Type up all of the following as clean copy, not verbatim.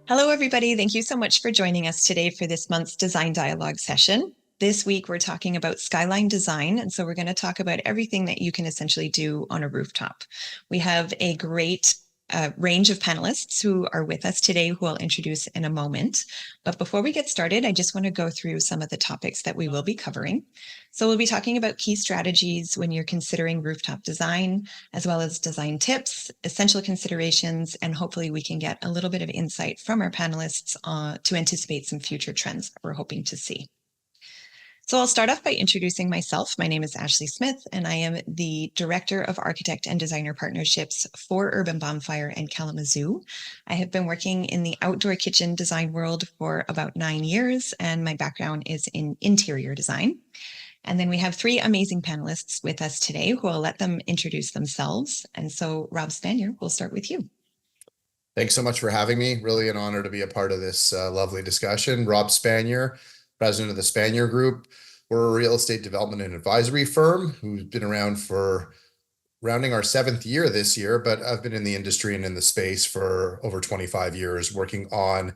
Hello, everybody. Thank you so much for joining us today for this month's Design Dialogue session. This week, we're talking about Skyline design. And so we're going to talk about everything that you can essentially do on a rooftop. We have a great range of panelists who are with us today, who I'll introduce in a moment. But before we get started, I just want to go through some of the topics that we will be covering. So we'll be talking about key strategies when you're considering rooftop design, as well as design tips, essential considerations, and hopefully we can get a little bit of insight from our panelists to anticipate some future trends that we're hoping to see. So I'll start off by introducing myself. My name is Ashley Smith, and I am the Director of Architect and Designer Partnerships for Urban Bonfire and Kalamazoo. I have been working in the outdoor kitchen design world for about 9 years, and my background is in interior design. And then we have 3 amazing panelists with us today who will let them introduce themselves. And so, Rob Spanier, we'll start with you. Thanks so much for having me. Really an honor to be a part of this lovely discussion. Rob Spanier, president of the Spanier Group. We're a real estate development and advisory firm who's been around for rounding our 7th year this year, but I've been in the industry and in the space for over 25 years, working on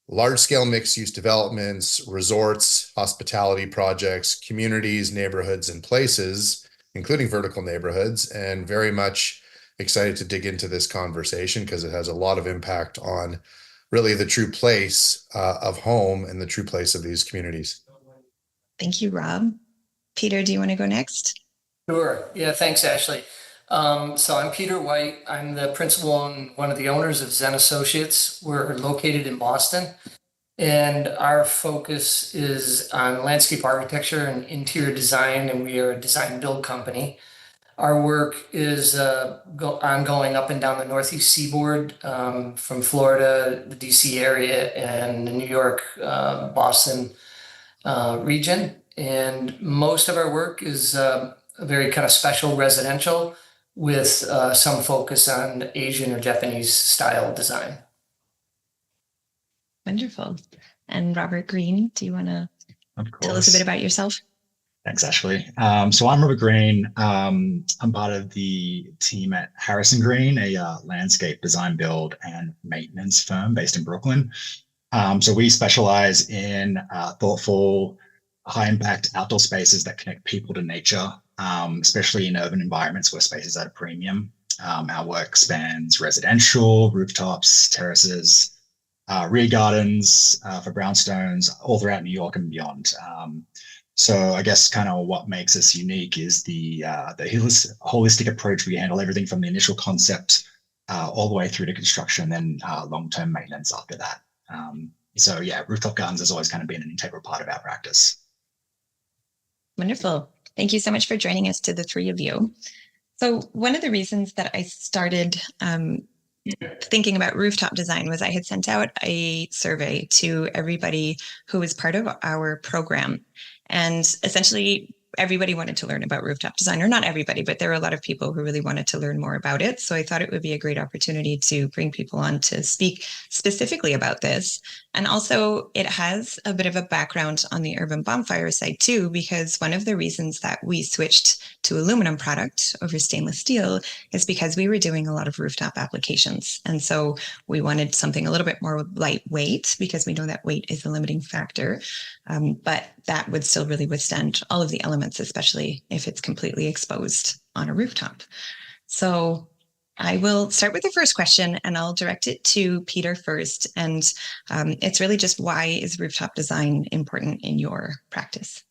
large-scale mixed-use developments, resorts, hospitality projects, communities, neighborhoods, and places, including vertical neighborhoods, and very much excited to dig into this conversation because it has a lot of impact on really the true place of home and the true place of these communities. Thank you, Rob. Peter, do you want to go next? Sure. Yeah, thanks, Ashley. So I'm Peter White. I'm the principal and one of the owners of Zen Associates. We're located in Boston, and our focus is on landscape architecture and interior design, and we are a design build company. Our work is ongoing up and down the Northeast Seaboard, from Florida, the DC area, and the New York, Boston region. And most of our work is a very kind of special residential with some focus on Asian or Japanese style design. Wonderful. And Robert Green, do you want to tell us a bit about yourself? Thanks, Ashley. So I'm Robert Green. I'm part of the team at Harrison Green, a landscape design, build, and maintenance firm based in Brooklyn. So we specialize in thoughtful, high-impact outdoor spaces that connect people to nature, especially in urban environments where space is at a premium. Our work spans residential, rooftops, terraces, rear gardens for brownstones, all throughout New York and beyond. So I guess kind of what makes us unique is the holistic approach. We handle everything from the initial concept all the way through to construction, then long-term maintenance after that. So yeah, rooftop gardens has always kind of been an integral part of our practice. Wonderful. Thank you so much for joining us, to the 3 of you. So one of the reasons that I started thinking about rooftop design was I had sent out a survey to everybody who was part of our program. And essentially, everybody wanted to learn about rooftop design, or not everybody, but there were a lot of people who really wanted to learn more about it. So I thought it would be a great opportunity to bring people on to speak specifically about this. And also, it has a bit of a background on the Urban Bonfire side too, because one of the reasons that we switched to aluminum product over stainless steel is because we were doing a lot of rooftop applications. And so we wanted something a little bit more lightweight, because we know that weight is a limiting factor. But that would still really withstand all of the elements, especially if it's completely exposed on a rooftop. So I will start with the first question, and I'll direct it to Peter first. And it's really just, why is rooftop design important in your practice?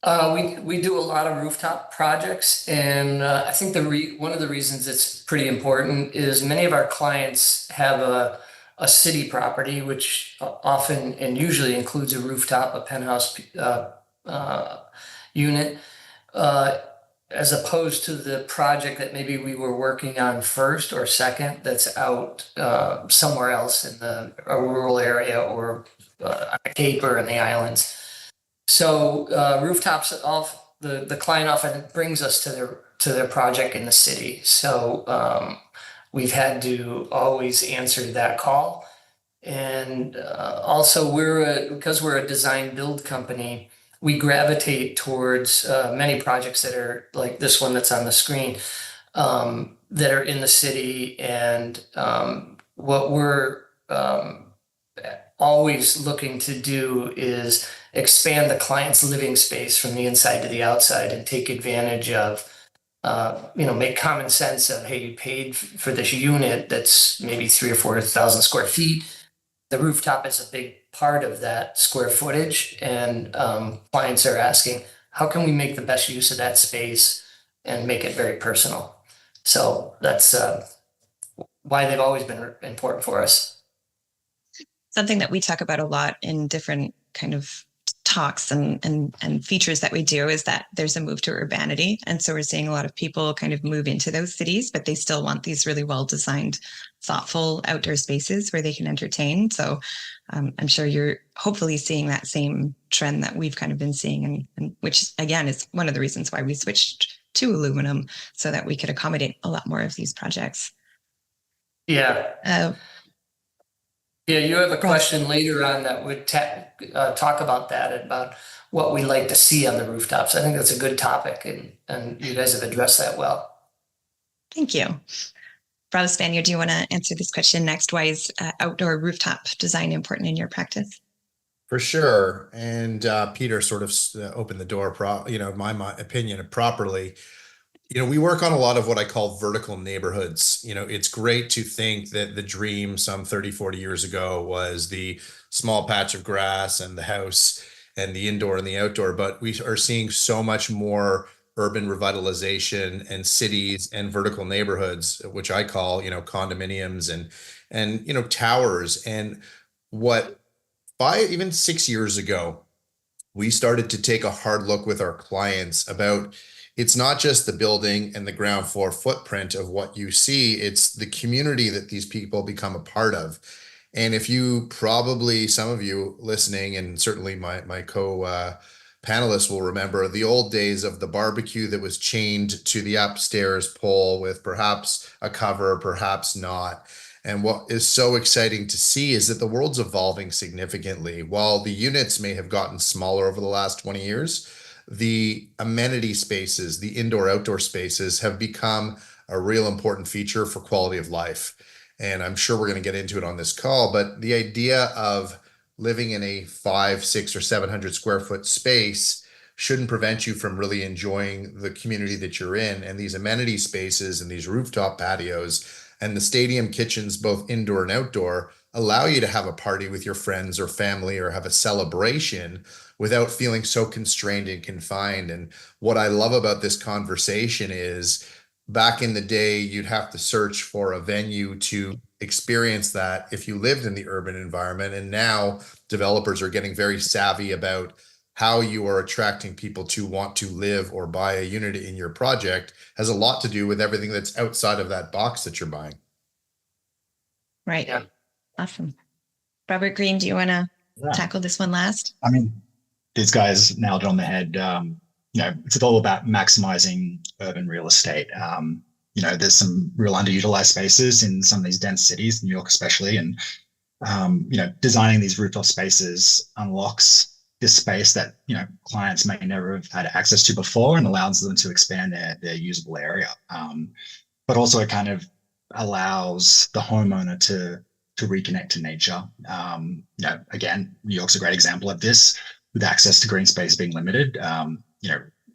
We do a lot of rooftop projects, and I think one of the reasons it's pretty important is many of our clients have a city property, which often and usually includes a rooftop, a penthouse unit, as opposed to the project that maybe we were working on first or second that's out somewhere else in a rural area or on a cape or in the islands. So rooftops, the client often brings us to their project in the city. So we've had to always answer that call. And also, because we're a design build company, we gravitate towards many projects that are like this one that's on the screen, that are in the city and what we're always looking to do is expand the client's living space from the inside to the outside and take advantage of, make common sense of, hey, you paid for this unit that's maybe 3 or 4 thousand square feet. The rooftop is a big part of that square footage, and clients are asking, how can we make the best use of that space and make it very personal? So that's why they've always been important for us. Something that we talk about a lot in different kind of talks and features that we do is that there's a move to urbanity. And so we're seeing a lot of people kind of move into those cities, but they still want these really well-designed, thoughtful outdoor spaces where they can entertain. So I'm sure you're hopefully seeing that same trend that we've kind of been seeing, and which again is one of the reasons why we switched to aluminum, so that we could accommodate a lot more of these projects. Yeah. Yeah, you have a question later on that would talk about that, about what we like to see on the rooftops. I think that's a good topic, and you guys have addressed that well. Thank you. Rob Spanier, do you want to answer this question next? Why is outdoor rooftop design important in your practice? For sure. And Peter sort of opened the door, my opinion properly. We work on a lot of what I call vertical neighborhoods. It's great to think that the dream some 30, 40 years ago was the small patch of grass and the house and the indoor and the outdoor, but we are seeing so much more urban revitalization and cities and vertical neighborhoods, which I call, condominiums and towers. And what even 6 years ago, we started to take a hard look with our clients about, it's not just the building and the ground floor footprint of what you see, it's the community that these people become a part of. And if you probably, some of you listening, and certainly my panelists will remember the old days of the barbecue that was chained to the upstairs pole with perhaps a cover, perhaps not. And what is so exciting to see is that the world's evolving significantly. While the units may have gotten smaller over the last 20 years, the amenity spaces, the indoor outdoor spaces have become a real important feature for quality of life. And I'm sure we're going to get into it on this call, but the idea of living in a 500, 600, or 700 square foot space shouldn't prevent you from really enjoying the community that you're in. And these amenity spaces and these rooftop patios and the stadium kitchens, both indoor and outdoor, allow you to have a party with your friends or family or have a celebration without feeling so constrained and confined. And what I love about this conversation is, back in the day, you'd have to search for a venue to experience that if you lived in the urban environment. And now developers are getting very savvy about how you are attracting people to want to live or buy a unit in your project has a lot to do with everything that's outside of that box that you're buying. Right. Yeah. Awesome. Robert Green, do you want to tackle this one last? I mean, these guys nailed it on the head. It's all about maximizing urban real estate. There's some real underutilized spaces in some of these dense cities, New York especially, and designing these rooftop spaces unlocks this space that clients may never have had access to before, and allows them to expand their usable area. But also it kind of allows the homeowner to reconnect to nature. Again, New York's a great example of this, with access to green space being limited.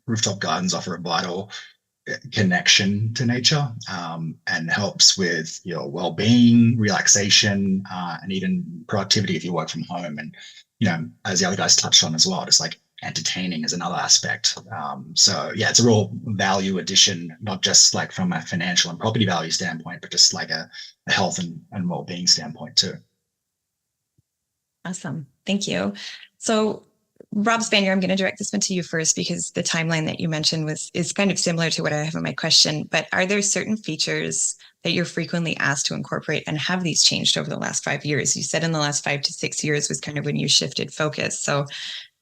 Rooftop gardens offer a vital connection to nature, and helps with your well-being, relaxation, and even productivity if you work from home. And as the other guys touched on as well, just like entertaining is another aspect. So yeah, it's a real value addition, not just like from a financial and property value standpoint, but just like a health and well-being standpoint too. Awesome. Thank you. So Rob Spanier, I'm going to direct this one to you first, because the timeline that you mentioned is kind of similar to what I have in my question. But are there certain features that you're frequently asked to incorporate, and have these changed over the last 5 years? You said in the last 5 to 6 years was kind of when you shifted focus. So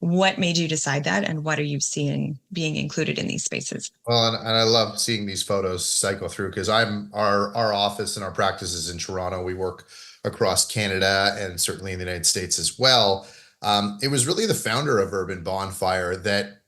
what made you decide that, and what are you seeing being included in these spaces? Well, and I love seeing these photos cycle through, because our office and our practice is in Toronto. We work across Canada and certainly in the United States as well. It was really the founder of Urban Bonfire that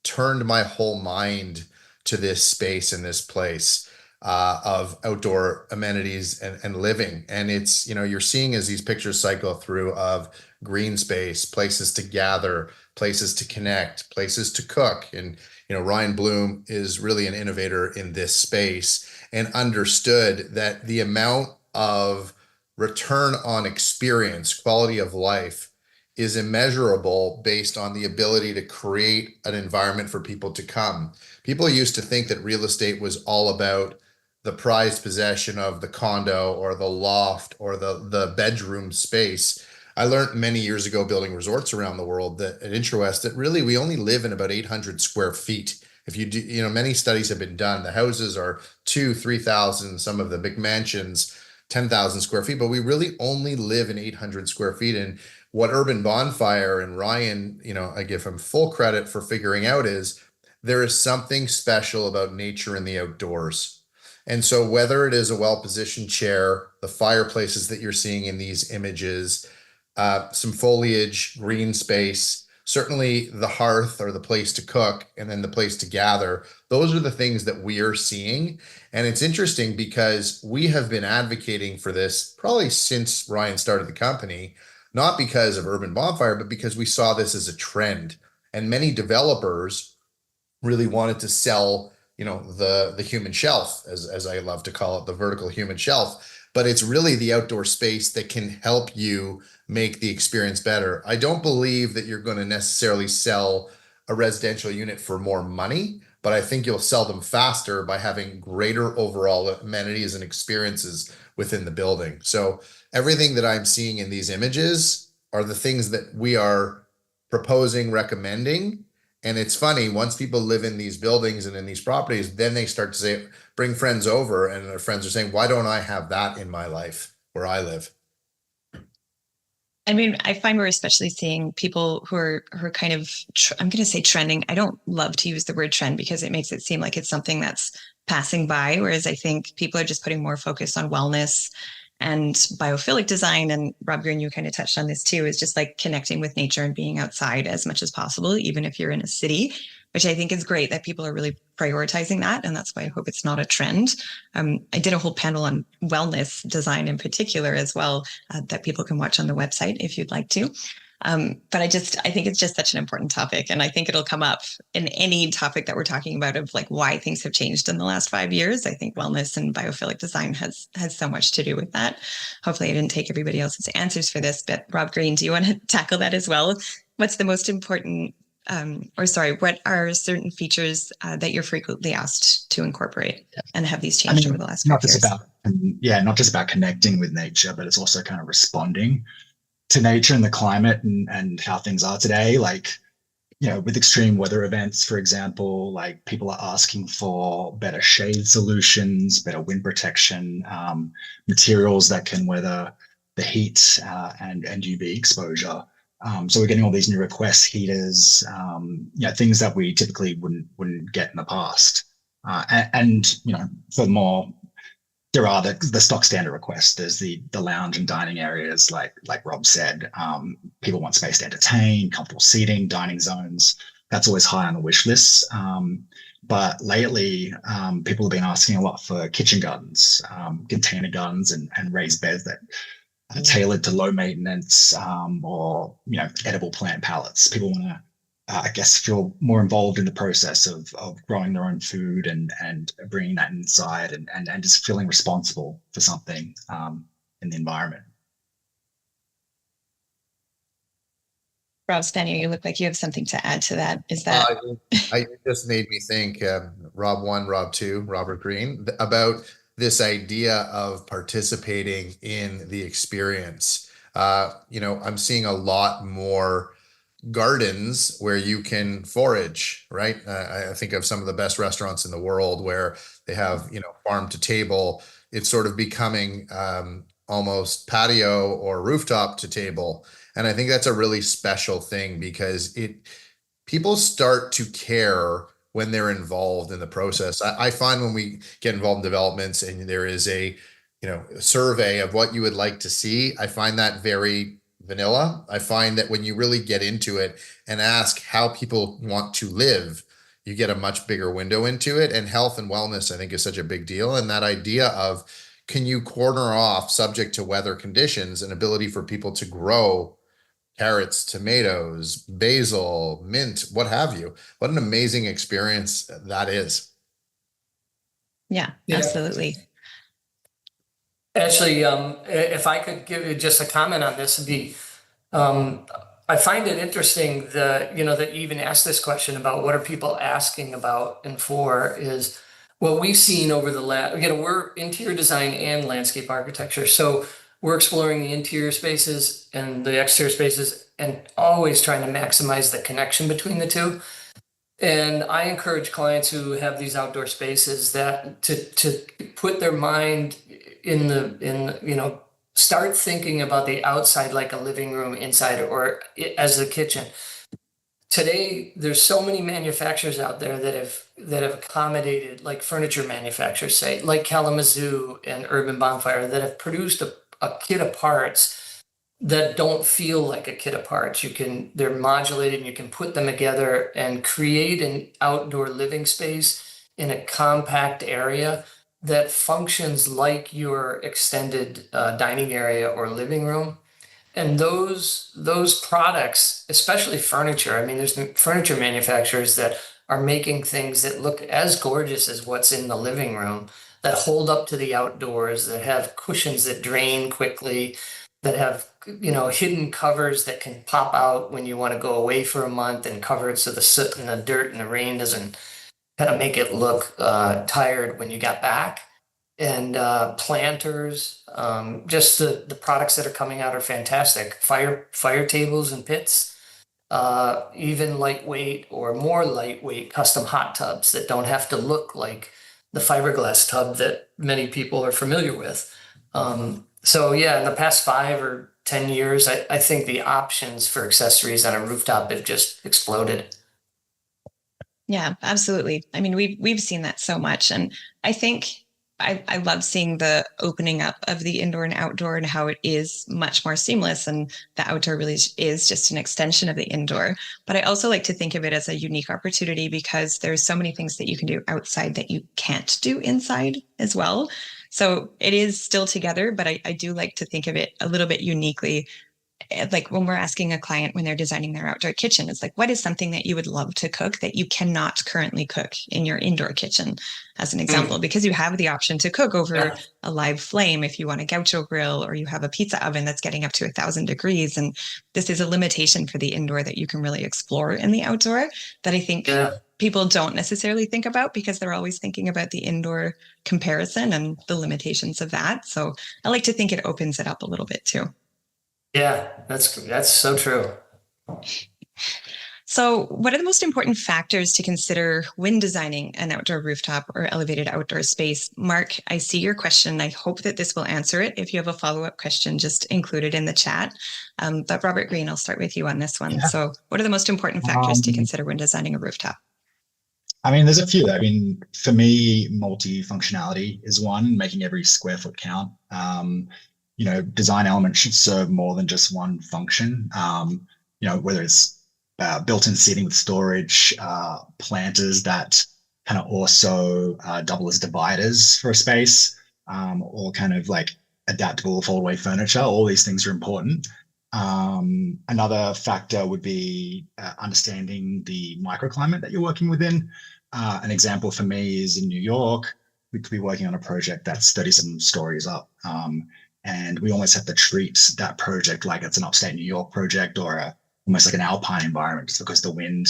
turned my whole mind to this space and this place. of outdoor amenities and living. And it's, you're seeing as these pictures cycle through of green space, places to gather, places to connect, places to cook. And, Ryan Bloom is really an innovator in this space and understood that the amount of return on experience, quality of life, is immeasurable based on the ability to create an environment for people to come. People used to think that real estate was all about the prized possession of the condo or the loft or the bedroom space. I learned many years ago building resorts around the world that at IntraWest that really we only live in about 800 square feet. If you do, many studies have been done. The houses are 3,000, some of the big mansions, 10,000 square feet, but we really only live in 800 square feet. And what Urban Bonfire and Ryan, I give him full credit for figuring out is there is something special about nature in the outdoors. And so whether it is a well-positioned chair, the fireplaces that you're seeing in these images, some foliage, green space, certainly the hearth or the place to cook, and then the place to gather, those are the things that we are seeing. And it's interesting because we have been advocating for this probably since Ryan started the company, not because of Urban Bonfire, but because we saw this as a trend. And many developers really wanted to sell, the human shelf, as I love to call it, the vertical human shelf. But it's really the outdoor space that can help you make the experience better. I don't believe that you're going to necessarily sell a residential unit for more money, but I think you'll sell them faster by having greater overall amenities and experiences within the building. So everything that I'm seeing in these images are the things that we are proposing, recommending. And it's funny, once people live in these buildings and in these properties, then they start to say, bring friends over, and their friends are saying, why don't I have that in my life where I live? I mean, I find we're especially seeing people who are kind of, I'm going to say trending. I don't love to use the word trend because it makes it seem like it's something that's passing by. Whereas I think people are just putting more focus on wellness and biophilic design. And Rob Green, you kind of touched on this too, is just like connecting with nature and being outside as much as possible, even if you're in a city, which I think is great that people are really prioritizing that. And that's why I hope it's not a trend. I did a whole panel on wellness design in particular as well, that people can watch on the website if you'd like to. But I think it's just such an important topic. And I think it'll come up in any topic that we're talking about of like why things have changed in the last 5 years. I think wellness and biophilic design has so much to do with that. Hopefully I didn't take everybody else's answers for this, but Rob Green, do you want to tackle that as well? What's the most important, what are certain features that you're frequently asked to incorporate and have these changed over the last 5 years? Not just about connecting with nature, but it's also kind of responding to nature and the climate and how things are today. Like, with extreme weather events, for example, like people are asking for better shade solutions, better wind protection, materials that can weather the heat and UV exposure. So we're getting all these new requests, heaters, things that we typically wouldn't get in the past. Furthermore, there are the stock standard requests. There's the lounge and dining areas, like Rob said. People want space to entertain, comfortable seating, dining zones. That's always high on the wish list. But lately, people have been asking a lot for kitchen gardens, container gardens, and raised beds that are tailored to low maintenance or edible plant pallets. People want to feel more involved in the process of growing their own food and bringing that inside and just feeling responsible for something in the environment. Rob Spanier, you look like you have something to add to that. Is that? It just made me think, Rob 1, Rob 2, Robert Green, about this idea of participating in the experience. I'm seeing a lot more gardens where you can forage, right? I think of some of the best restaurants in the world where they have, farm to table. It's sort of becoming almost patio or rooftop to table. And I think that's a really special thing because people start to care when they're involved in the process. I find when we get involved in developments and there is a survey of what you would like to see, I find that very vanilla. I find that when you really get into it and ask how people want to live, you get a much bigger window into it. And health and wellness, I think, is such a big deal. And that idea of, can you corner off, subject to weather conditions, an ability for people to grow carrots, tomatoes, basil, mint, what have you? What an amazing experience that is. Yeah, Yeah. absolutely. Actually, if I could give you just a comment on this, it'd be, I find it interesting that you even asked this question about what are people asking about and for, is what we've seen over the last, we're interior design and landscape architecture. So we're exploring the interior spaces and the exterior spaces and always trying to maximize the connection between the two. And I encourage clients who have these outdoor spaces that to put their mind in start thinking about the outside like a living room, inside or as a kitchen. Today, there's so many manufacturers out there that have accommodated, like furniture manufacturers, say, like Kalamazoo and Urban Bonfire, that have produced a kit of parts that don't feel like a kit of parts. They're modulated and you can put them together and create an outdoor living space in a compact area that functions like your extended dining area or living room. And those products, especially furniture, I mean, there's furniture manufacturers that are making things that look as gorgeous as what's in the living room, that hold up to the outdoors, that have cushions that drain quickly, that have hidden covers that can pop out when you want to go away for a month and cover it so the soot and the dirt and the rain doesn't kind of make it look tired when you got back. And planters, just the products that are coming out are fantastic. Fire tables and pits, even lightweight or more lightweight custom hot tubs that don't have to look like the fiberglass tub that many people are familiar with. So yeah, in the past 5 or 10 years, I think the options for accessories on a rooftop have just exploded. Yeah, absolutely. I mean, we've seen that so much, and I think I love seeing the opening up of the indoor and outdoor and how it is much more seamless, and the outdoor really is just an extension of the indoor. But I also like to think of it as a unique opportunity because there's so many things that you can do outside that you can't do inside as well. So it is still together, but I do like to think of it a little bit uniquely. Like when we're asking a client when they're designing their outdoor kitchen, it's like, what is something that you would love to cook that you cannot currently cook in your indoor kitchen, as an example, because you have the option to cook over a live flame if you want a gaucho grill, or you have a pizza oven that's getting up to 1,000 degrees. And this is a limitation for the indoor that you can really explore in the outdoor that I think people don't necessarily think about because they're always thinking about the indoor comparison and the limitations of that. So I like to think it opens it up a little bit too. Yeah, that's so true. So what are the most important factors to consider when designing an outdoor rooftop or elevated outdoor space? Mark, I see your question. I hope that this will answer it. If you have a follow-up question, just include it in the chat. But Robert Green, I'll start with you on this one. Yeah. So what are the most important factors to consider when designing a rooftop? I mean, there's a few. I mean, for me, multi-functionality is one, making every square foot count. Design elements should serve more than just one function. Whether it's built-in seating with storage, planters that kind of also double as dividers for a space, or kind of like adaptable fold-away furniture. All these things are important. Another factor would be understanding the microclimate that you're working within. An example for me is in New York, we could be working on a project that's 37 stories up. And we almost have to treat that project like it's an upstate New York project or almost like an alpine environment, just because the wind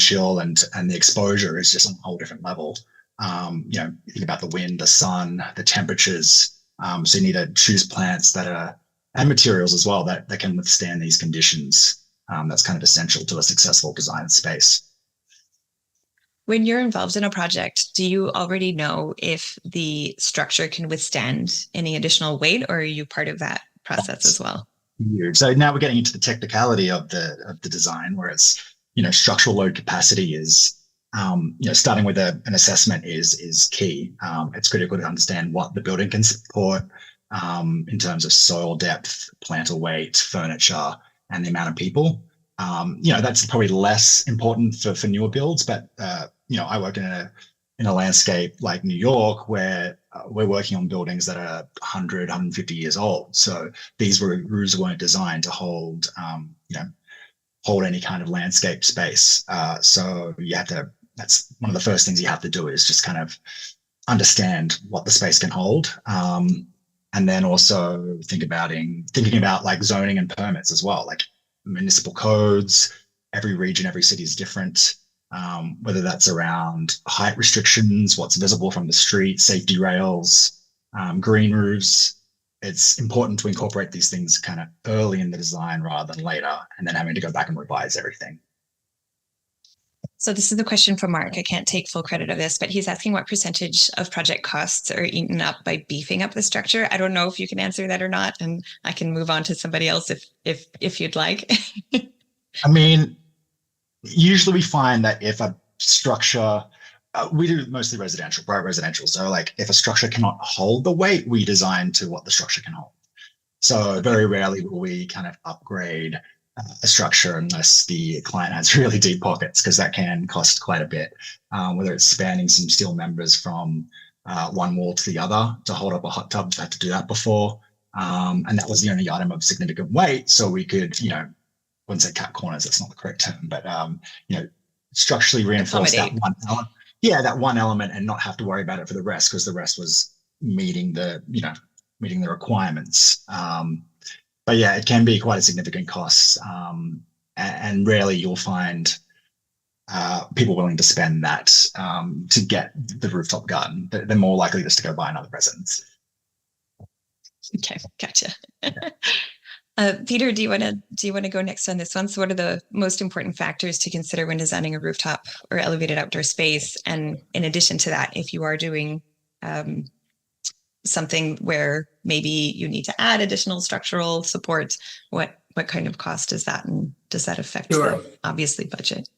chill and the exposure is just on a whole different level. You think about the wind, the sun, the temperatures. So you need to choose plants and materials as well that can withstand these conditions. That's kind of essential to a successful design space. When you're involved in a project, do you already know if the structure can withstand any additional weight, or are you part of that process as well? Huge. So now we're getting into the technicality of the design, whereas structural load capacity is starting with an assessment is key. It's critical to understand what the building can support in terms of soil depth, planter weight, furniture, and the amount of people. That's probably less important for newer builds, but I work in a landscape like New York where we're working on buildings that are 100, 150 years old. So these roofs weren't designed to hold any kind of landscape space. So that's one of the first things you have to do is just kind of understand what the space can hold. And then also thinking about like zoning and permits as well, like municipal codes. Every region, every city is different. Whether that's around height restrictions, what's visible from the street, safety rails, green roofs. It's important to incorporate these things kind of early in the design rather than later, and then having to go back and revise everything. So this is a question from Mark. I can't take full credit of this, but he's asking what percentage of project costs are eaten up by beefing up the structure. I don't know if you can answer that or not, and I can move on to somebody else if you'd like. I mean, usually we find that if a structure, we do mostly residential, private residential. So like if a structure cannot hold the weight, we design to what the structure can hold. So very rarely will we kind of upgrade a structure unless the client has really deep pockets, because that can cost quite a bit, whether it's spanning some steel members from one wall to the other to hold up a hot tub. We've had to do that before. And that was the only item of significant weight. So we could, wouldn't say cut corners, that's not the correct term, but, structurally reinforce that one element. Yeah, that one element and not have to worry about it for the rest, because the rest was meeting the requirements. But yeah, it can be quite a significant cost, and rarely you'll find people willing to spend that to get the rooftop garden. They're more likely just to go buy another residence. Okay, gotcha. Peter, do you want to go next on this one? So, what are the most important factors to consider when designing a rooftop or elevated outdoor space? And in addition to that, if you are doing something where maybe you need to add additional structural support, what kind of cost is that, and does that affect the obviously budget?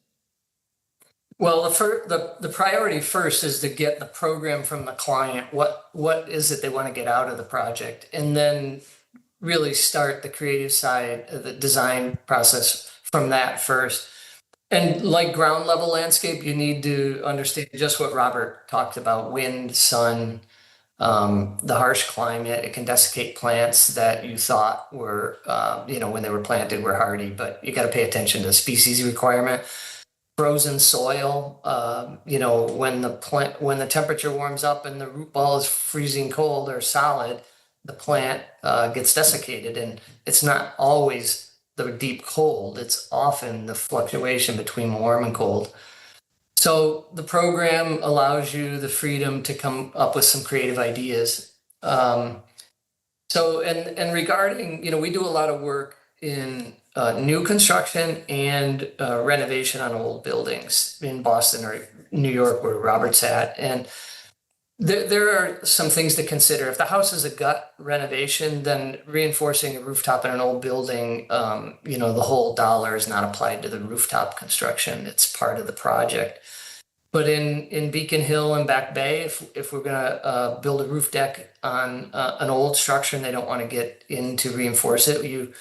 Well, the priority first is to get the program from the client. What is it they want to get out of the project, and then really start the creative side of the design process from that first. And like ground level landscape, you need to understand just what Robert talked about: wind, sun, the harsh climate. It can desiccate plants that you thought were, when they were planted were hardy, but you got to pay attention to the species requirement. Frozen soil, when the temperature warms up and the root ball is freezing cold or solid, the plant gets desiccated, and it's not always the deep cold. It's often the fluctuation between warm and cold. So the program allows you the freedom to come up with some creative ideas. And regarding, we do a lot of work in new construction and renovation on old buildings in Boston or New York, where Robert's at. And there are some things to consider. If the house is a gut renovation, then reinforcing a rooftop in an old building, the whole dollar is not applied to the rooftop construction. It's part of the project. But in Beacon Hill and Back Bay, if we're going to build a roof deck on an old structure and they don't want to get in to reinforce it,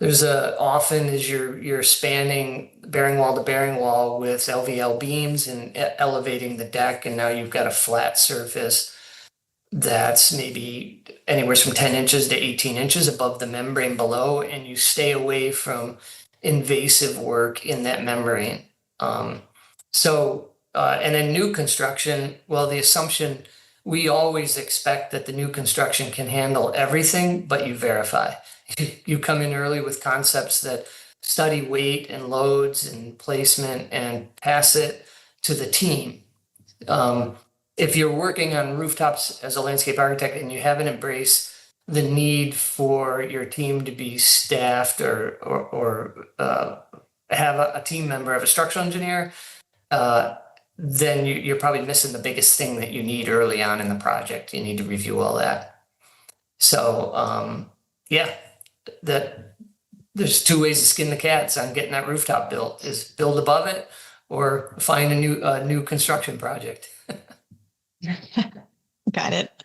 there's often is you're spanning bearing wall to bearing wall with LVL beams and elevating the deck, and now you've got a flat surface that's maybe anywhere from 10 inches to 18 inches above the membrane below, and you stay away from invasive work in that membrane. And in new construction, well, the assumption, we always expect that the new construction can handle everything, but you verify. You come in early with concepts that study weight and loads and placement and pass it to the team. If you're working on rooftops as a landscape architect and you haven't embraced the need for your team to be staffed or have a team member of a structural engineer, then you're probably missing the biggest thing that you need early on in the project. You need to review all that. So, that there's two ways to skin the cats on getting that rooftop built: is build above it or find a new construction project. Got it.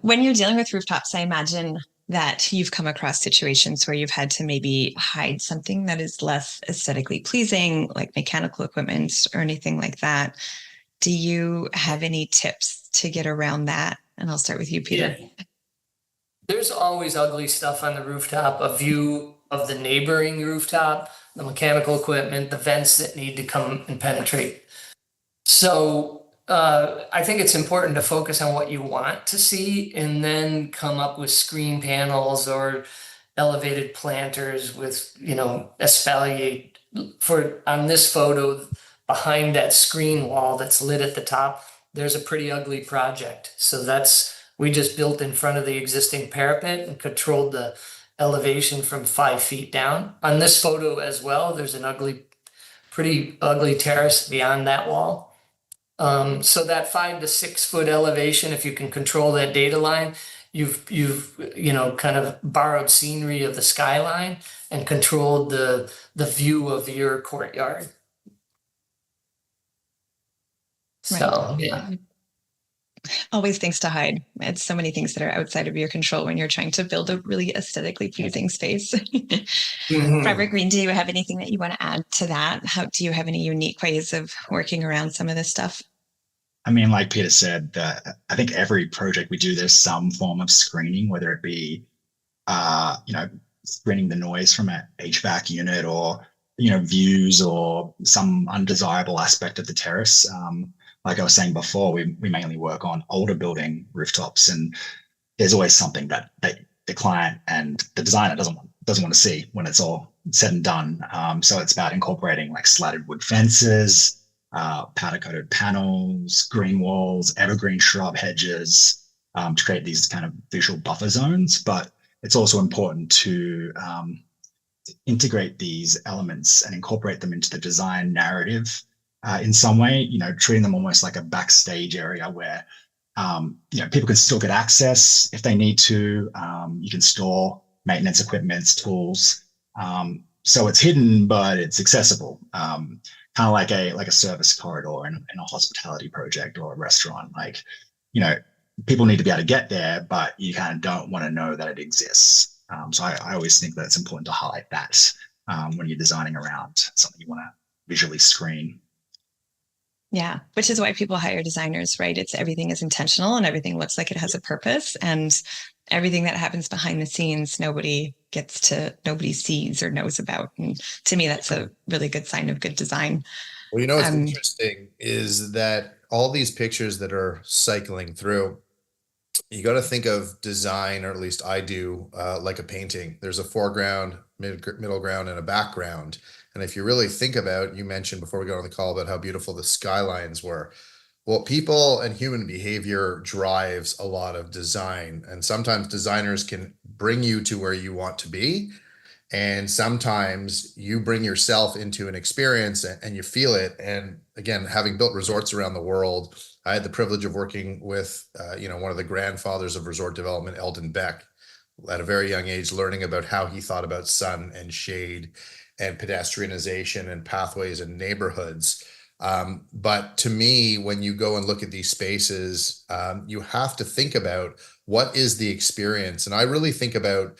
When you're dealing with rooftops, I imagine that you've come across situations where you've had to maybe hide something that is less aesthetically pleasing, like mechanical equipment or anything like that. Do you have any tips to get around that? And I'll start with you, Peter. Yeah. There's always ugly stuff on the rooftop, a view of the neighboring rooftop, the mechanical equipment, the vents that need to come and penetrate. So I think it's important to focus on what you want to see and then come up with screen panels or elevated planters with, espalier for on this photo behind that screen wall that's lit at the top. There's a pretty ugly project. So we just built in front of the existing parapet and controlled the elevation from 5 feet down. On this photo as well, there's pretty ugly terrace beyond that wall. So that 5 to 6 foot elevation, if you can control that data line, you've kind of borrowed scenery of the skyline and controlled the view of your courtyard. So yeah. Always things to hide. It's so many things that are outside of your control when you're trying to build a really aesthetically pleasing space. Robert Green, do you have anything that you want to add to that? Do you have any unique ways of working around some of this stuff? I mean, like Peter said, I think every project we do, there's some form of screening, whether it be, screening the noise from an HVAC unit or, views or some undesirable aspect of the terrace. Like I was saying before, we mainly work on older building rooftops, and there's always something that the client and the designer doesn't want to see when it's all said and done. So it's about incorporating like slatted wood fences, powder coated panels, green walls, evergreen shrub hedges, to create these kind of visual buffer zones. But it's also important to integrate these elements and incorporate them into the design narrative in some way, treating them almost like a backstage area where, people can still get access if they need to. You can store maintenance equipment, tools. So it's hidden, but it's accessible. Kind of like a service corridor in a hospitality project or a restaurant. Like, people need to be able to get there, but you kind of don't want to know that it exists. So I always think that it's important to highlight that when you're designing around something you want to visually screen. Yeah, which is why people hire designers, right? Everything is intentional and everything looks like it has a purpose, and everything that happens behind the scenes, nobody sees or knows about. And to me, that's a really good sign of good design. Well, what's interesting is that all these pictures that are cycling through, you got to think of design, or at least I do, like a painting. There's a foreground, middle ground, and a background. And if you really think about, you mentioned before we got on the call about how beautiful the skylines were. Well, people and human behavior drives a lot of design. And sometimes designers can bring you to where you want to be. And sometimes you bring yourself into an experience and you feel it. And again, having built resorts around the world, I had the privilege of working with, one of the grandfathers of resort development, Eldon Beck, at a very young age, learning about how he thought about sun and shade and pedestrianization and pathways and neighborhoods. But to me, when you go and look at these spaces, you have to think about what is the experience. And I really think about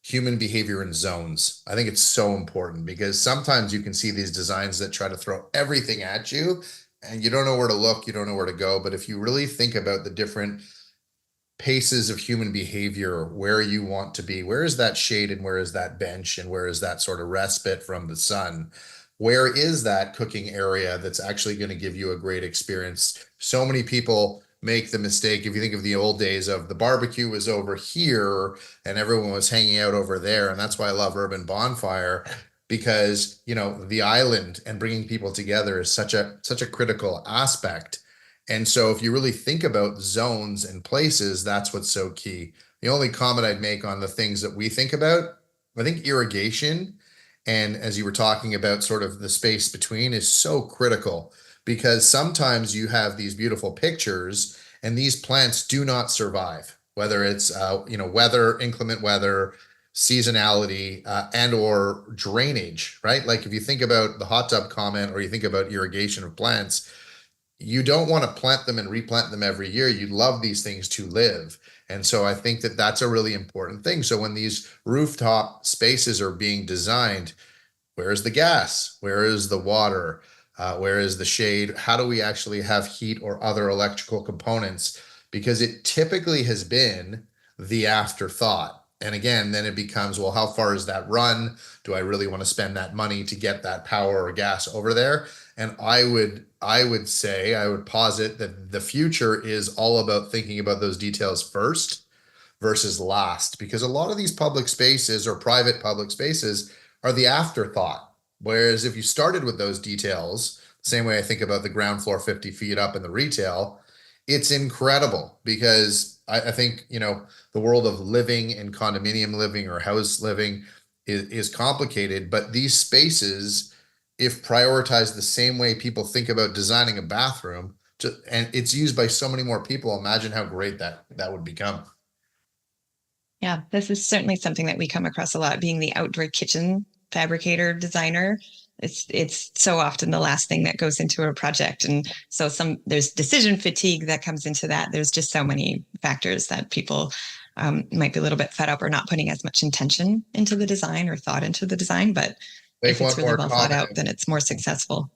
human behavior in zones. I think it's so important because sometimes you can see these designs that try to throw everything at you and you don't know where to look, you don't know where to go. But if you really think about the different paces of human behavior, where you want to be, where is that shade and where is that bench and where is that sort of respite from the sun? Where is that cooking area that's actually going to give you a great experience? So many people make the mistake, if you think of the old days, of the barbecue was over here and everyone was hanging out over there. And that's why I love Urban Bonfire, because the island and bringing people together is such a critical aspect. And so if you really think about zones and places, that's what's so key. The only comment I'd make on the things that we think about, I think irrigation, and as you were talking about sort of the space between, is so critical, because sometimes you have these beautiful pictures and these plants do not survive, whether it's weather, inclement weather, seasonality, and or drainage, right? Like if you think about the hot tub comment or you think about irrigation of plants, you don't want to plant them and replant them every year. You love these things to live. And so I think that that's a really important thing. So when these rooftop spaces are being designed, where is the gas? Where is the water? Where is the shade? How do we actually have heat or other electrical components? Because it typically has been the afterthought. And again, then it becomes, well, how far is that run? Do I really want to spend that money to get that power or gas over there? And I would say, I would posit that the future is all about thinking about those details first versus last, because a lot of these public spaces or private public spaces are the afterthought. Whereas if you started with those details, same way I think about the ground floor 50 feet up in the retail, it's incredible because I think, the world of living and condominium living or house living is complicated, but these spaces, if prioritized the same way people think about designing a bathroom, and it's used by so many more people, imagine how great that would become. Yeah, this is certainly something that we come across a lot, being the outdoor kitchen fabricator designer. It's so often the last thing that goes into a project. And so there's decision fatigue that comes into that. There's just so many factors that people might be a little bit fed up or not putting as much intention into the design or thought into the design. But if it's really well thought out, then it's more successful.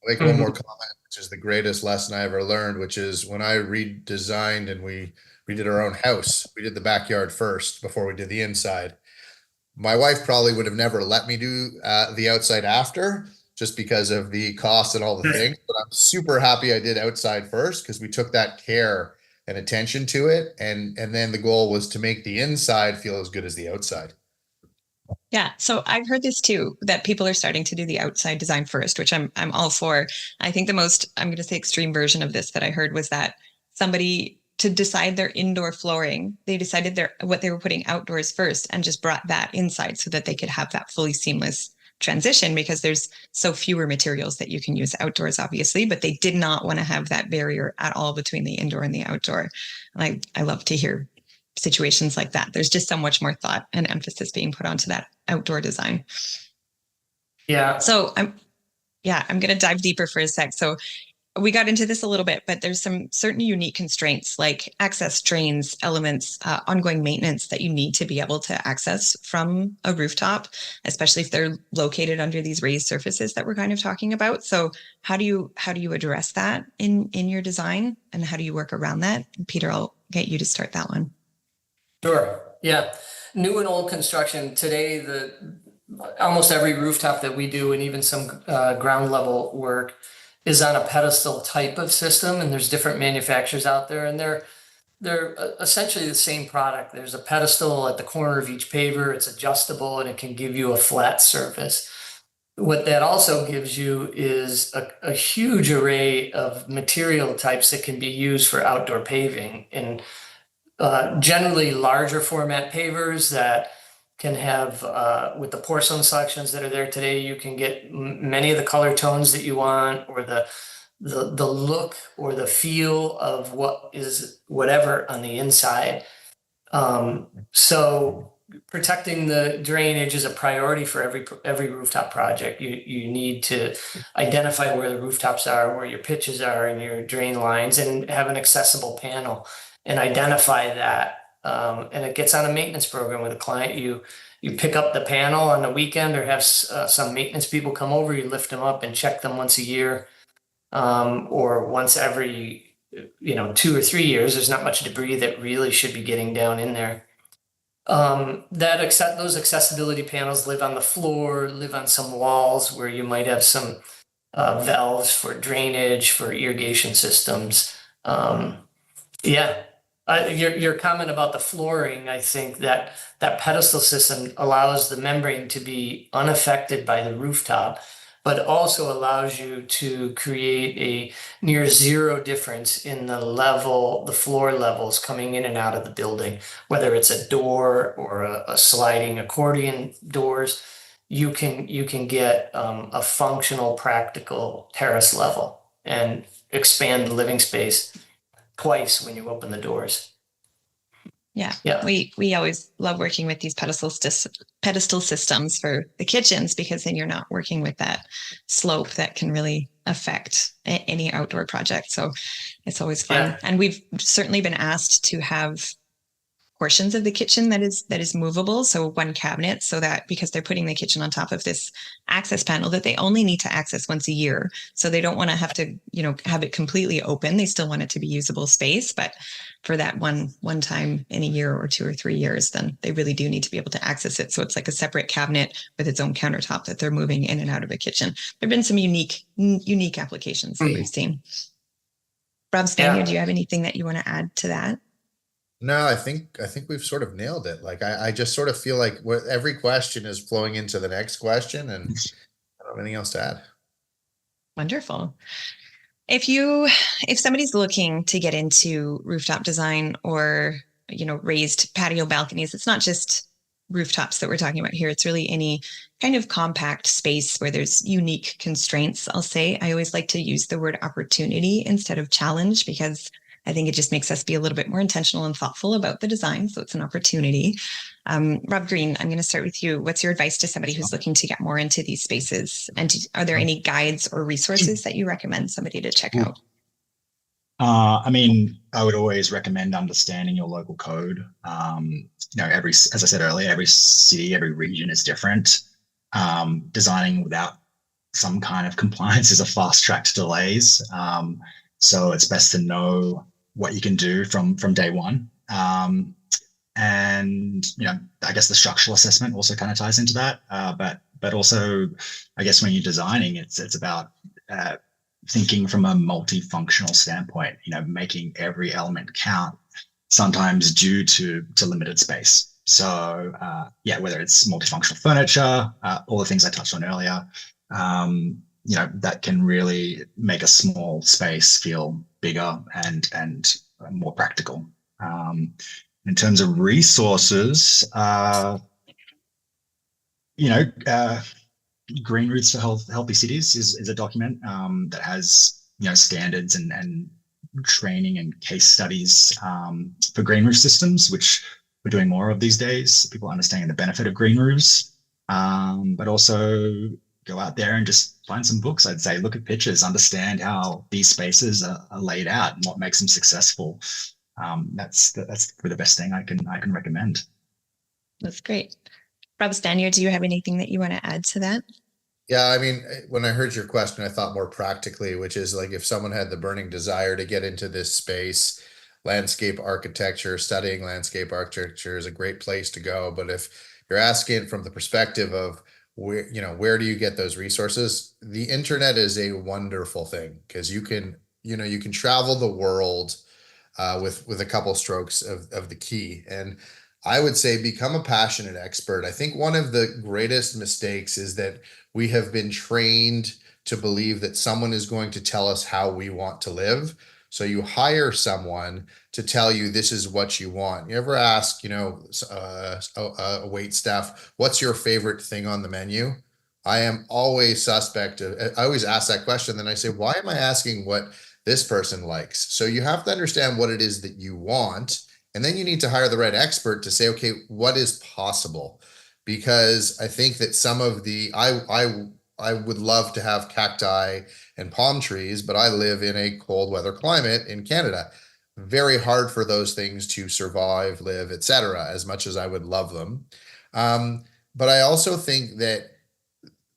Make one more comment, which is the greatest lesson I ever learned, which is when I redesigned and we did our own house, we did the backyard first before we did the inside. My wife probably would have never let me do the outside after, just because of the cost and all the things. But I'm super happy I did outside first because we took that care and attention to it, and then the goal was to make the inside feel as good as the outside. Yeah, so I've heard this too, that people are starting to do the outside design first, which I'm all for. I think the most, I'm going to say, extreme version of this that I heard was that somebody, to decide their indoor flooring, they decided what they were putting outdoors first and just brought that inside so that they could have that fully seamless transition, because there's so fewer materials that you can use outdoors, obviously, but they did not want to have that barrier at all between the indoor and the outdoor. And I love to hear situations like that. There's just so much more thought and emphasis being put onto that outdoor design. Yeah. So I'm going to dive deeper for a sec. So we got into this a little bit, but there's some certain unique constraints like access drains, elements, ongoing maintenance that you need to be able to access from a rooftop, especially if they're located under these raised surfaces that we're kind of talking about. So how do you address that in your design, and how do you work around that? Peter, I'll get you to start that one. Sure. Yeah. New and old construction today, almost every rooftop that we do, and even some ground level work, is on a pedestal type of system. And there's different manufacturers out there, and they're essentially the same product. There's a pedestal at the corner of each paver. It's adjustable and it can give you a flat surface. What that also gives you is a huge array of material types that can be used for outdoor paving, and generally larger format pavers that can have, with the porcelain selections that are there today, you can get many of the color tones that you want, or the look or the feel of whatever on the inside. So protecting the drainage is a priority for every rooftop project. You need to identify where the rooftops are, where your pitches are, and your drain lines, and have an accessible panel and identify that. And it gets on a maintenance program with a client. You pick up the panel on the weekend, or have some maintenance people come over. You lift them up and check them once a year, or once every 2 or 3 years. There's not much debris that really should be getting down in there. Those accessibility panels live on the floor, live on some walls where you might have some valves for drainage, for irrigation systems. Your comment about the flooring, I think that pedestal system allows the membrane to be unaffected by the rooftop, but also allows you to create a near zero difference in the floor levels coming in and out of the building, whether it's a door or a sliding accordion doors. You can get a functional, practical terrace level and expand the living space twice when you open the doors. Yeah. Yeah. We always love working with these pedestal systems for the kitchens, because then you're not working with that slope that can really affect any outdoor project. So it's always fun. Yeah. And we've certainly been asked to have portions of the kitchen that is movable. So one cabinet, so that because they're putting the kitchen on top of this access panel that they only need to access once a year. So they don't want to have to, have it completely open. They still want it to be usable space, but for that one time in a year or 2 or 3 years, then they really do need to be able to access it. So it's like a separate cabinet with its own countertop that they're moving in and out of a kitchen. There've been some unique applications that we've seen. Rob Spanier, do you have anything that you want to add to that? No, I think we've sort of nailed it. Like I just sort of feel like every question is flowing into the next question, and I don't have anything else to add. Wonderful. If somebody's looking to get into rooftop design or, raised patio balconies, it's not just rooftops that we're talking about here. It's really any kind of compact space where there's unique constraints, I'll say. I always like to use the word opportunity instead of challenge, because I think it just makes us be a little bit more intentional and thoughtful about the design. So it's an opportunity. Rob Green, I'm going to start with you. What's your advice to somebody who's looking to get more into these spaces? And are there any guides or resources that you recommend somebody to check out? I would always recommend understanding your local code. As I said earlier, every city, every region is different. Designing without some kind of compliance is a fast track to delays. So it's best to know what you can do from day one. And I guess the structural assessment also kind of ties into that. But also, I guess when you're designing, it's about thinking from a multifunctional standpoint. Making every element count, sometimes due to limited space. So whether it's multifunctional furniture, all the things I touched on earlier, that can really make a small space feel bigger and more practical. In terms of resources, Green Routes for Healthy Cities is a document that has standards and training and case studies for green roof systems, which we're doing more of these days. People understanding the benefit of green roofs, but also go out there and just find some books. I'd say look at pictures, understand how these spaces are laid out and what makes them successful. That's the best thing I can recommend. That's great. Rob Spanier, do you have anything that you want to add to that? Yeah, when I heard your question, I thought more practically, which is like if someone had the burning desire to get into this space, landscape architecture, studying landscape architecture is a great place to go. But if you're asking from the perspective of where do you get those resources? The internet is a wonderful thing because you can travel the world with a couple strokes of the key. And I would say become a passionate expert. I think one of the greatest mistakes is that we have been trained to believe that someone is going to tell us how we want to live. So you hire someone to tell you this is what you want. You ever ask, a wait staff, what's your favorite thing on the menu? I am always suspect. I always ask that question. Then I say, why am I asking what this person likes? So you have to understand what it is that you want. And then you need to hire the right expert to say, okay, what is possible? Because I think that some of I would love to have cacti and palm trees, but I live in a cold weather climate in Canada. Very hard for those things to survive, live, etc., as much as I would love them. But I also think that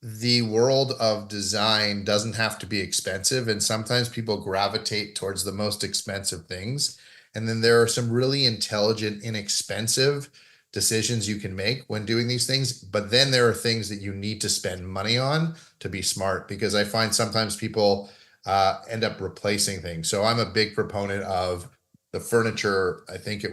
the world of design doesn't have to be expensive. And sometimes people gravitate towards the most expensive things. And then there are some really intelligent, inexpensive decisions you can make when doing these things. But then there are things that you need to spend money on to be smart, because I find sometimes people end up replacing things. So I'm a big proponent of the furniture. I think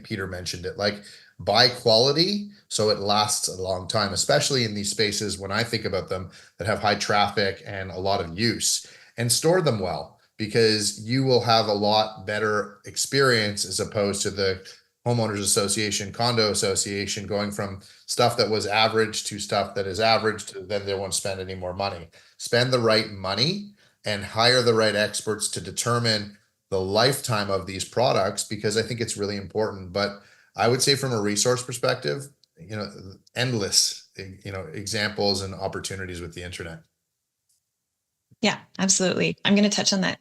Peter mentioned it, like buy quality so it lasts a long time, especially in these spaces when I think about them that have high traffic and a lot of use, and store them well, because you will have a lot better experience as opposed to the homeowners association, condo association, going from stuff that was average to stuff that is average to then they won't spend any more money. Spend the right money and hire the right experts to determine the lifetime of these products, because I think it's really important. But I would say from a resource perspective, endless, examples and opportunities with the internet. Yeah, absolutely. I'm going to touch on that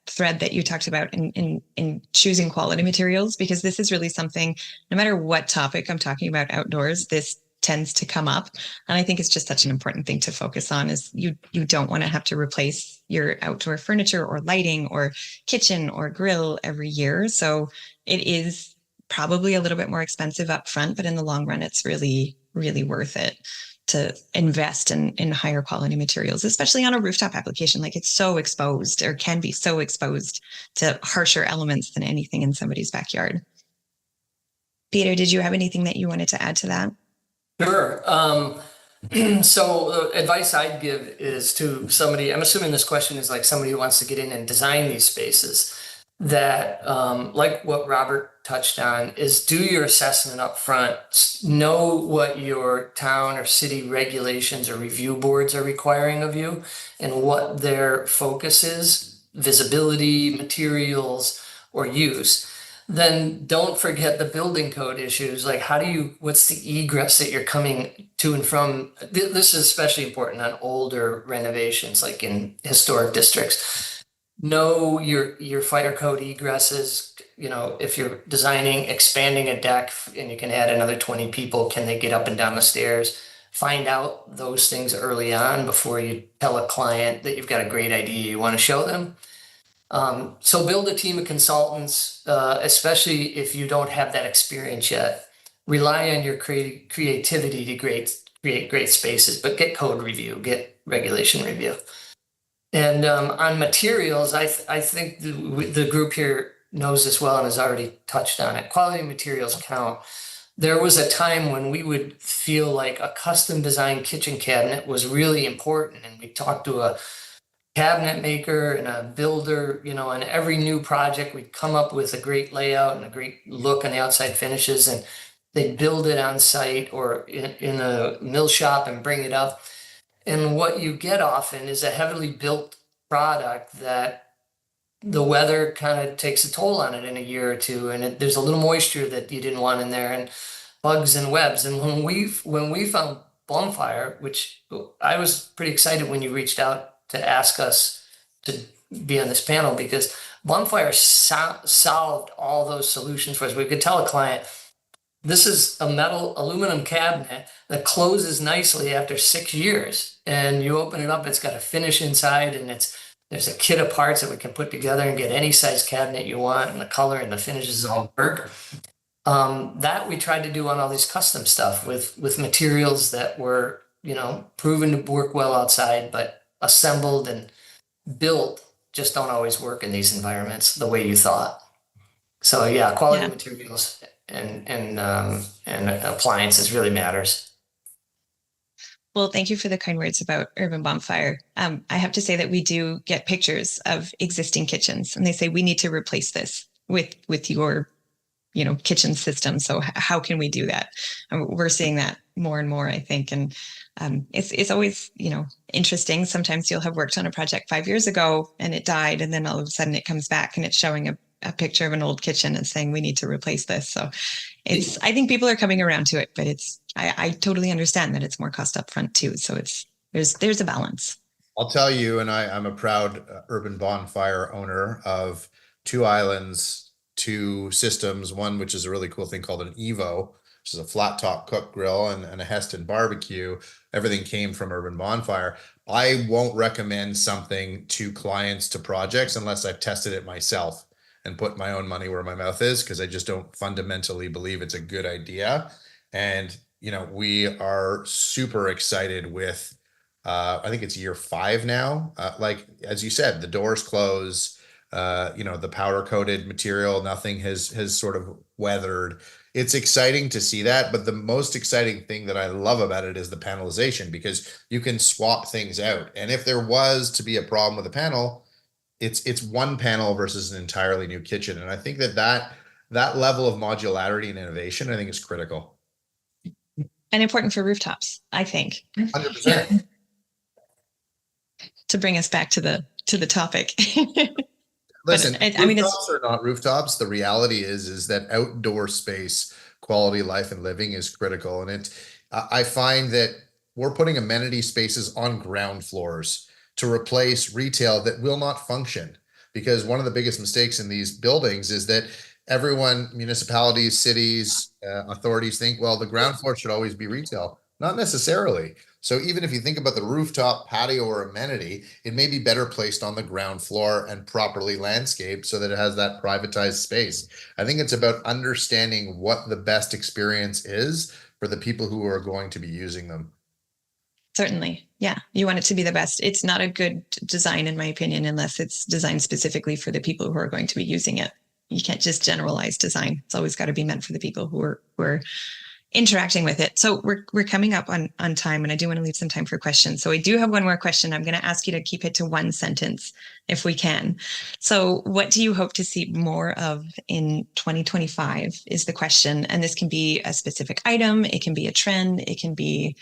thread that you talked about in choosing quality materials, because this is really something, no matter what topic I'm talking about outdoors, this tends to come up. And I think it's just such an important thing to focus on, is you don't want to have to replace your outdoor furniture or lighting or kitchen or grill every year. So it is probably a little bit more expensive up front, but in the long run, it's really, really worth it to invest in higher quality materials, especially on a rooftop application. Like, it's so exposed, or can be so exposed to harsher elements than anything in somebody's backyard. Peter, did you have anything that you wanted to add to that? Sure. So advice I'd give is to somebody, I'm assuming this question is like somebody who wants to get in and design these spaces, that like what Robert touched on, is do your assessment up front. Know what your town or city regulations or review boards are requiring of you and what their focus is, visibility, materials, or use. Then don't forget the building code issues. Like, what's the egress that you're coming to and from? This is especially important on older renovations, like in historic districts. Know your fire code egresses. If you're designing, expanding a deck and you can add another 20 people, can they get up and down the stairs? Find out those things early on before you tell a client that you've got a great idea you want to show them. So build a team of consultants, especially if you don't have that experience yet. Rely on your creativity to create great spaces, but get code review, get regulation review. And on materials, I think the group here knows this well and has already touched on it. Quality materials count. There was a time when we would feel like a custom designed kitchen cabinet was really important, and we talked to a cabinet maker and a builder, on every new project, we'd come up with a great layout and a great look on the outside finishes, and they'd build it on site or in a mill shop and bring it up. And what you get often is a heavily built product that the weather kind of takes a toll on it in a year or two, and there's a little moisture that you didn't want in there, and bugs and webs. And when we found Bonfire, which I was pretty excited when you reached out to ask us to be on this panel, because Bonfire solved all those solutions for us. We could tell a client, this is a aluminum cabinet that closes nicely after 6 years, and you open it up, it's got a finish inside, and there's a kit of parts that we can put together and get any size cabinet you want, and the color and the finishes all work. That we tried to do on all these custom stuff with materials that were, proven to work well outside, but assembled and built just don't always work in these environments the way you thought. So yeah, quality materials and appliances really matters. Well, thank you for the kind words about Urban Bonfire. I have to say that we do get pictures of existing kitchens, and they say we need to replace this with your kitchen system. So how can we do that? We're seeing that more and more, I think. And it's always, interesting. Sometimes you'll have worked on a project 5 years ago and it died, and then all of a sudden it comes back and it's showing a picture of an old kitchen and saying we need to replace this. So I think people are coming around to it, but I totally understand that it's more cost up front too. So there's a balance. I'll tell you, and I'm a proud Urban Bonfire owner of 2 islands, 2 systems, one which is a really cool thing called an Evo, which is a flat top cook grill, and a Heston barbecue. Everything came from Urban Bonfire. I won't recommend something to clients, to projects, unless I've tested it myself and put my own money where my mouth is, because I just don't fundamentally believe it's a good idea. And we are super excited with I think it's year 5 now. Like, as you said, the doors close. The powder coated material, nothing has sort of weathered. It's exciting to see that, but the most exciting thing that I love about it is the panelization, because you can swap things out. And if there was to be a problem with a panel, it's one panel versus an entirely new kitchen. And I think that level of modularity and innovation, I think, is critical. And important for rooftops, I think. 100%. To bring us back to the topic. Listen, I mean, it's rooftops or not rooftops, the reality is that outdoor space, quality of life and living is critical. And I find that we're putting amenity spaces on ground floors to replace retail that will not function. Because one of the biggest mistakes in these buildings is that everyone, municipalities, cities, authorities think, well, the ground floor should always be retail. Not necessarily. So even if you think about the rooftop patio or amenity, it may be better placed on the ground floor and properly landscaped so that it has that privatized space. I think it's about understanding what the best experience is for the people who are going to be using them. certainly, yeah, you want it to be the best. It's not a good design, in my opinion, unless it's designed specifically for the people who are going to be using it. You can't just generalize design. It's always got to be meant for the people who are interacting with it. So we're coming up on time, and I do want to leave some time for questions. So I do have one more question. I'm going to ask you to keep it to one sentence if we can. So what do you hope to see more of in 2025 is the question. And this can be a specific item. It can be a trend. It can be,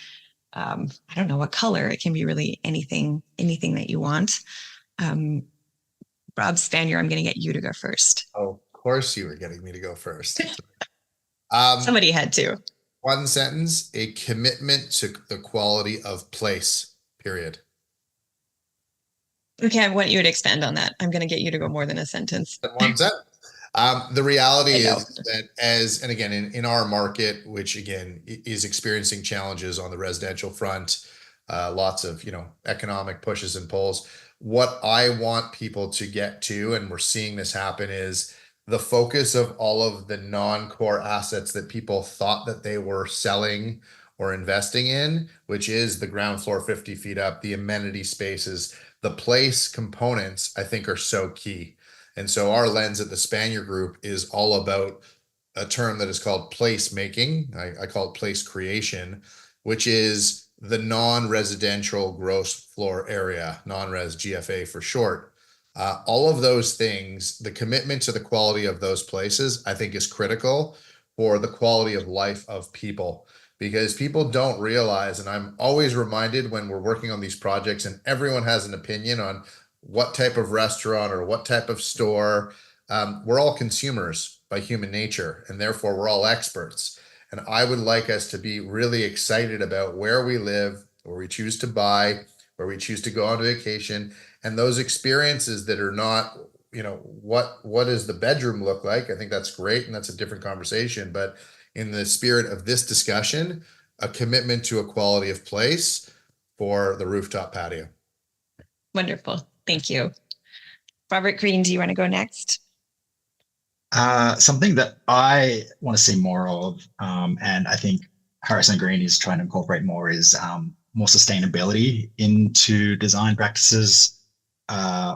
I don't know, what color. It can be really anything that you want. Rob Spanier, I'm going to get you to go first. Oh, of course you were getting me to go first. Somebody had to. One sentence, a commitment to the quality of place, period. Okay, I want you to expand on that. I'm going to get you to go more than a sentence. One sentence. The reality is that and again, in our market, which again is experiencing challenges on the residential front, lots of, economic pushes and pulls. What I want people to get to, and we're seeing this happen, is the focus of all of the non-core assets that people thought that they were selling or investing in, which is the ground floor 50 feet up, the amenity spaces, the place components, I think are so key. And so our lens at the Spanier Group is all about a term that is called place making. I call it place creation, which is the non-residential gross floor area, non-res GFA for short. All of those things, the commitment to the quality of those places, I think is critical for the quality of life of people, because people don't realize, and I'm always reminded when we're working on these projects and everyone has an opinion on what type of restaurant or what type of store. We're all consumers by human nature, and therefore we're all experts. And I would like us to be really excited about where we live, where we choose to buy, where we choose to go on vacation, and those experiences that are not, what does the bedroom look like? I think that's great, and that's a different conversation. But in the spirit of this discussion, a commitment to a quality of place for the rooftop patio. Wonderful. Thank you. Robert Green, do you want to go next? Something that I want to see more of, and I think Harrison Green is trying to incorporate more, is more sustainability into design practices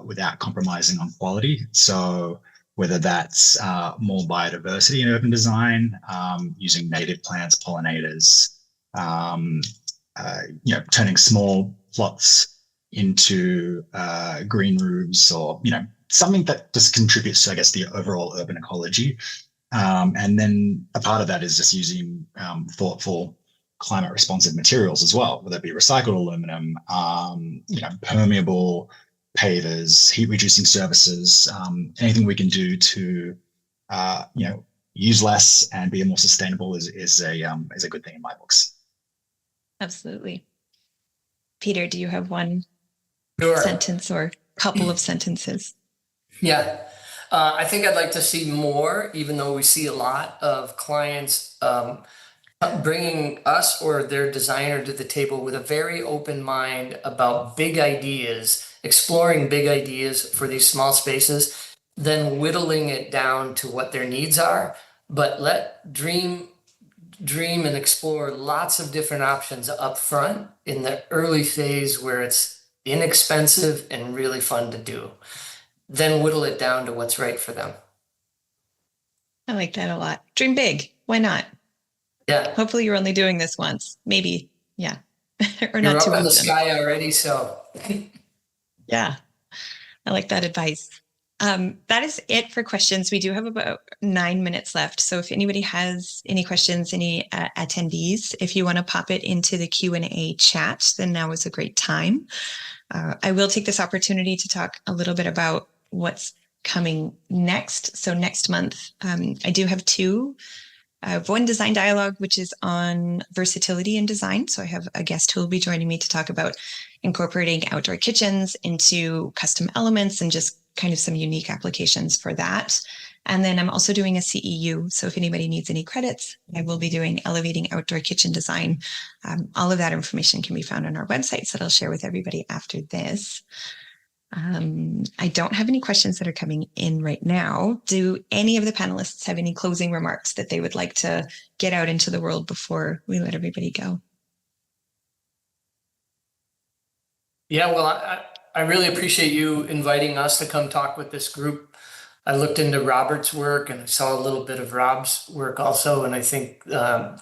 without compromising on quality. So whether that's more biodiversity in urban design, using native plants, pollinators, turning small plots into green roofs, or something that just contributes to, I guess, the overall urban ecology. And then a part of that is just using thoughtful climate responsive materials as well, whether it be recycled aluminum, permeable pavers, heat reducing surfaces, anything we can do to use less and be more sustainable is a good thing in my books. Absolutely. Peter, do you have one Sure. sentence or couple of sentences? Yeah. I think I'd like to see more, even though we see a lot of clients bringing us or their designer to the table with a very open mind about big ideas, exploring big ideas for these small spaces, then whittling it down to what their needs are, but let dream and explore lots of different options up front in the early phase where it's inexpensive and really fun to do. Then whittle it down to what's right for them. I like that a lot. Dream big. Why not? Yeah. Hopefully you're only doing this once. Maybe. Yeah. Or You're not up too in often. the sky already, so. Yeah. I like that advice. That is it for questions. We do have about 9 minutes left. So if anybody has any questions, any attendees, if you want to pop it into the Q&A chat, then now is a great time. I will take this opportunity to talk a little bit about what's coming next. So next month, I do have two. I have one design dialogue, which is on versatility in design. So I have a guest who will be joining me to talk about incorporating outdoor kitchens into custom elements and just kind of some unique applications for that. And then I'm also doing a CEU. So if anybody needs any credits, I will be doing elevating outdoor kitchen design. All of that information can be found on our website that I'll share with everybody after this. I don't have any questions that are coming in right now. Do any of the panelists have any closing remarks that they would like to get out into the world before we let everybody go? Yeah, well, I really appreciate you inviting us to come talk with this group. I looked into Robert's work and I saw a little bit of Rob's work also. And I think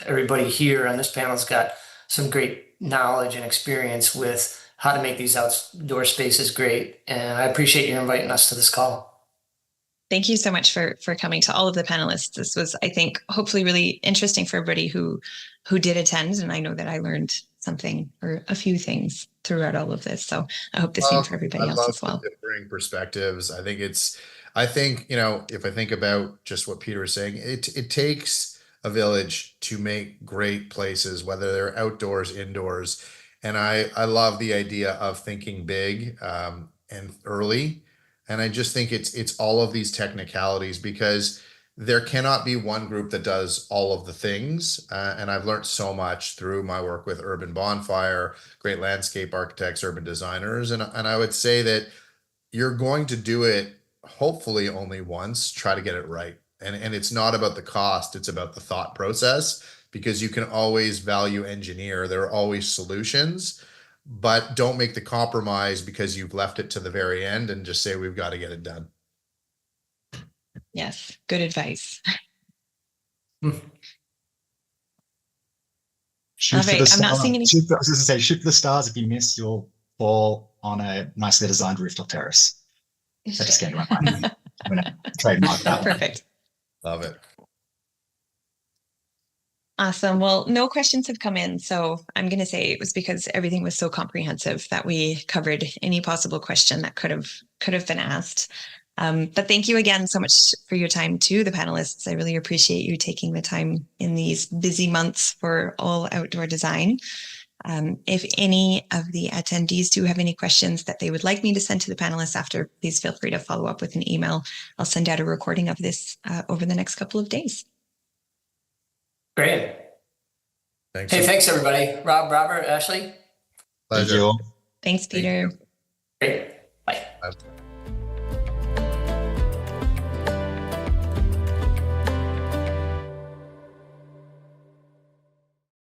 everybody here on this panel has got some great knowledge and experience with how to make these outdoor spaces great. And I appreciate you inviting us to this call. Thank you so much for coming, to all of the panelists. This was, I think, hopefully really interesting for everybody who did attend. And I know that I learned something or a few things throughout all of this. So I hope the same for everybody else as well. Differing perspectives. I think, you know, if I think about just what Peter was saying, it takes a village to make great places, whether they're outdoors, indoors. And I love the idea of thinking big and early. And I just think it's all of these technicalities, because there cannot be one group that does all of the things. And I've learned so much through my work with Urban Bonfire, great landscape architects, urban designers. And I would say that you're going to do it hopefully only once, try to get it right. And it's not about the cost, it's about the thought process, because you can always value engineer. There are always solutions, but don't make the compromise because you've left it to the very end and just say, we've got to get it done. Yes, good advice. Shoot All for right, the I'm not stars. seeing any. I was going to say, shoot for the stars. If you miss, you'll fall on a nicely designed rooftop terrace. That just came to my mind. I'm going to trademark that one. Perfect. Love it. Awesome. Well, no questions have come in, so I'm going to say it was because everything was so comprehensive that we covered any possible question that could have been asked. But thank you again so much for your time to the panelists. I really appreciate you taking the time in these busy months for all outdoor design. If any of the attendees do have any questions that they would like me to send to the panelists after, please feel free to follow up with an email. I'll send out a recording of this over the next couple of days. Great. Thanks. Hey, thanks everybody. Rob, Robert, Ashley. Pleasure. Thank you. Thanks, Peter. Great. Bye. Bye.